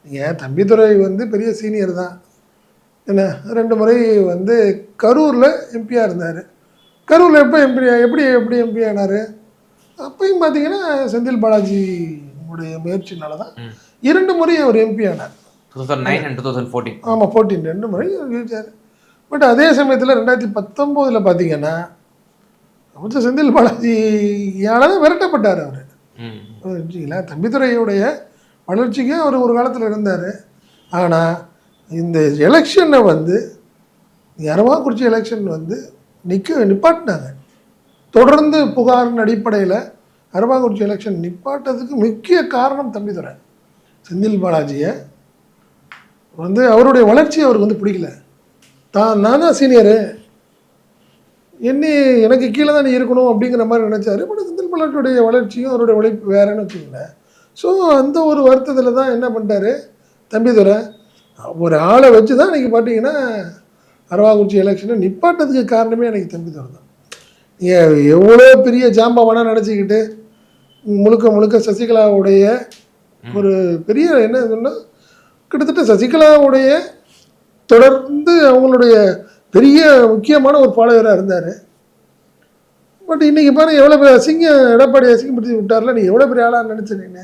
நீங்கள் தம்பிதுரை வந்து பெரிய சீனியர் தான் என்ன, 2 முறை வந்து கரூரில் எம்பியாக இருந்தார். கரூரில் எப்போ எப்படி எம்பி ஆனார்? அப்பயும் பார்த்தீங்கன்னா செந்தில் பாலாஜி உடைய முயற்சினால தான் 2 முறை அவர் எம்பி ஆனார். 2009 and 2014. ஆமாம், 14 2 முறை ஜெயிச்சார். பட் அதே சமயத்தில் 2019 பார்த்தீங்கன்னா அமைச்சர் செந்தில் பாலாஜியால் தான் விரட்டப்பட்டார் அவர். சரிங்களா, தம்பிதுரையுடைய வளர்ச்சிக்கு அவர் ஒரு காலத்தில் இருந்தார். ஆனால் இந்த எலெக்ஷனை வந்து அரவாக்குறிச்சி எலெக்ஷன் வந்து நிப்பாட்டினாங்க. தொடர்ந்து புகாரின் அடிப்படையில் அரவாக்குறிச்சி எலெக்ஷன் நிப்பாட்டதுக்கு முக்கிய காரணம் தம்பிதுரை. செந்தில் பாலாஜியை வந்து அவருடைய வளர்ச்சி அவருக்கு வந்து பிடிக்கல. நான் தான் சீனியரு, எனக்கு கீழே தான் நீ இருக்கணும் அப்படிங்கிற மாதிரி நினச்சாரு. பட் செந்தில் பாலாஜியுடைய வளர்ச்சியும் அவருடைய உழைப்பு வேறேன்னு வச்சுக்கோங்களேன். ஸோ அந்த ஒரு வருத்தத்தில் தான் என்ன பண்ணிட்டாரு தம்பிதுரை, ஒரு ஆளை வச்சு தான் இன்றைக்கி பார்த்தீங்கன்னா அரவாக்குறிச்சி எலெக்ஷனை நிப்பாட்டதுக்கு காரணமே எனக்கு தம்பிதுரை தான். எவ்வளோ பெரிய ஜாம்பவானா நினச்சிக்கிட்டு முழுக்க சசிகலாவுடைய ஒரு பெரிய என்ன சொன்னால் கிட்டத்தட்ட சசிகலாவுடைய தொடர்ந்து அவங்களுடைய பெரிய முக்கியமான ஒரு ஃபாலோவராக இருந்தார். பட் இன்றைக்கி பாருங்கள் எவ்வளோ பெரிய எடப்பாடி அசிங்கப்படுத்தி விட்டார்ல, நீ எவ்வளோ பெரிய ஆளாக நினச்சிருக்கீங்க.